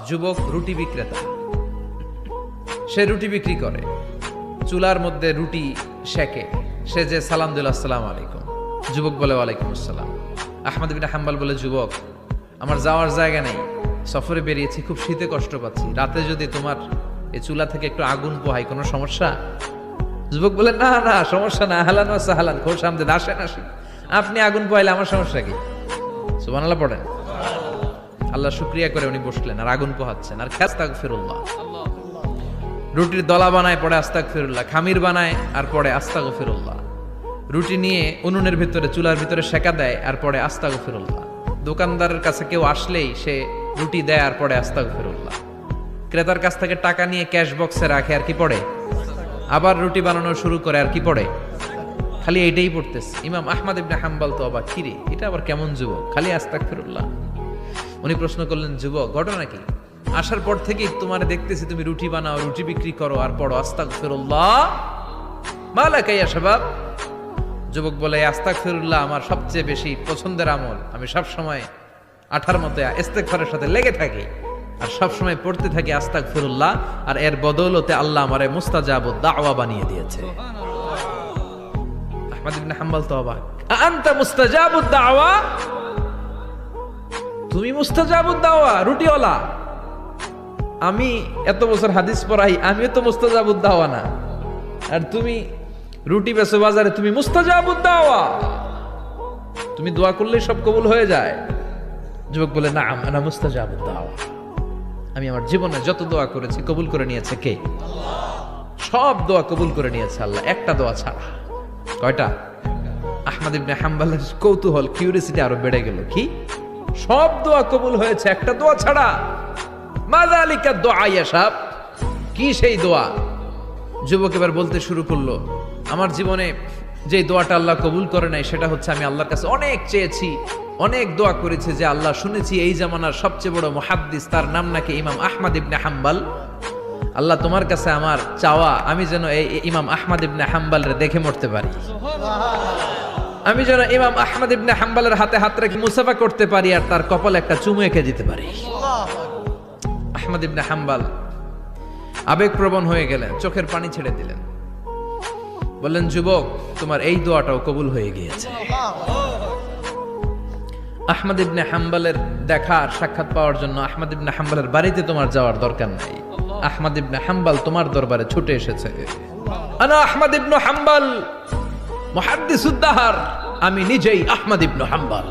যুবক রুটি বিক্রেতা, সে রুটি বিক্রি করে, চুলার মধ্যে রুটি সেকে, সে যে সালাম দিল আসসালামু আলাইকুম, যুবক বলে ওয়ালাইকুম আসসালাম। আহমদ ইবনে হাম্বল বলে, যুবক আমার যাওয়ার জায়গা নেই, সফরে বেরিয়েছি, খুব শীতে কষ্ট পাচ্ছি, রাতে যদি তোমার এই চুলা থেকে একটু আগুন পোহাই কোনো সমস্যা? যুবক বলে, না না সমস্যা না, আহলান ওয়া সাহলান, খোশ আমদেদ, আসেন আসেন, আপনি আগুন পোহাইলে আমার সমস্যা কি? সুবহানাল্লাহ পড়েন। আল্লাহ শুকরিয়া করে উনি বসলেন আর আগুন পোহাচ্ছেন আর আস্তাগফিরুল্লাহ। রুটির দলা বানায় পড়ে আস্তাগফিরুল্লাহ, খামির বানায় আর পড়ে আস্তাগফিরুল্লাহ, রুটি নিয়ে উনুনের ভিতরে চুলার ভিতরে সেকা দেয় আর পড়ে আস্তাগফিরুল্লাহ, দোকানদারের কাছে কেউ আসলেই সে রুটি দেয় আর পড়ে আস্তাগফিরুল্লাহ, ক্রেতার কাছ থেকে টাকা নিয়ে ক্যাশ বক্সে রাখে আর কি পড়ে, আবার রুটি বানানো শুরু করে আর কি পড়ে, খালি এইটাই পড়তেছে। ইমাম আহমদ ইবনে হাম্বল তো অবাক, কিরে এটা আবার কেমন যুবক, খালি আস্তাগফিরুল্লাহ। উনি প্রশ্ন করলেন, যুবক ঘটনা কি? আসার পর থেকেই তোমার দেখতেছি তুমি রুটি বানাও, রুটি বিক্রি করো আর পড়ো আস্তাগফিরুল্লাহ, মালাকা ইয়া শাবাব। যুবক বলে, আস্তাগফিরুল্লাহ আমার সবচেয়ে বেশি পছন্দের আমল, আমি সব সময় আঠার মতো ইস্তেগফারের সাথে লেগে থাকি আর সব সময় পড়তে থাকি আস্তাগফিরুল্লাহ, আর এর বদৌলতে আল্লাহ আমারে মুস্তাজাবুদ দাওয়া বানিয়ে দিয়েছে। আহমদ ইবনে হাম্বল তো অবাক, আনতা মুস্তাজাবুদ দাওয়া, তুমি মুস্তাজাবুদ দাওয়া, রুটিওয়ালা, আমি এত বছর হাদিস পড়াই, আমিও তো মুস্তাজাবুদ দাওয়া না, আর তুমি রুটি বেচো বাজারে, তুমি মুস্তাজাবুদ দাওয়া, তুমি দোয়া করলেই সব কবুল হয়ে যায়। যুবক বলে, না আনা মুস্তাজাবুদ দাওয়া, আমি আমার জীবনে যত দোয়া করেছি কবুল করে নিয়েছে কে? সব দোয়া কবুল করে নিয়েছে আল্লাহ, একটা দোয়া ছাড়া। কয়টা? আহমদ ইবনে হাম্বলের কৌতূহল, কিউরিয়াসিটি আরো বেড়ে গেল, কি সব দোয়া কবুল হয়েছে একটা দোয়া ছাড়া? মাযালিকা দোয়া ইয়া শাব, কি সেই দোয়া? যুবক এবার বলতে শুরু করলো, আমার জীবনে যে দোয়াটা আল্লাহ কবুল করে নাই সেটা হচ্ছে, আমি আল্লাহর কাছে অনেক চেয়েছি, অনেক দোয়া করেছি, যে আল্লাহ শুনেছি এই জামানার সবচেয়ে বড় মুহাদ্দিস, তার নাম নাকি ইমাম আহমদ ইবনে হাম্বল, আল্লাহ তোমার কাছে আমার চাওয়া, আমি যেন এই ইমাম আহমদ ইবনে হাম্বলের দেখে মরতে পারি, আমি যেন ইমাম আহমদ ইবনে হাম্বলের হাতে হাত রেখে মুসাফা করতে পারি আর তার কপালে একটা চুমু এঁকে দিতে পারি। আহমদ ইবনে হাম্বল আবেগপ্রবণ হয়ে গেলেন, চোখের পানি ছেড়ে দিলেন, বললেন, যুবক তোমার এই দোয়াটাও কবুল হয়ে গিয়েছে। আহমদ ইবনে হাম্বলের দেখা আর সাক্ষাৎ পাওয়ার জন্য আহমদ ইবনে হাম্বলের বাড়িতে তোমার যাওয়ার দরকার নাই, আহমদ ইবনে হাম্বল তোমার দরবারে ছুটে এসেছে। আনা আহমদ ইবনে হাম্বল মুহাদ্দিসুদ দাহর, আমি নিজেই আহমদ ইবনে হাম্বল।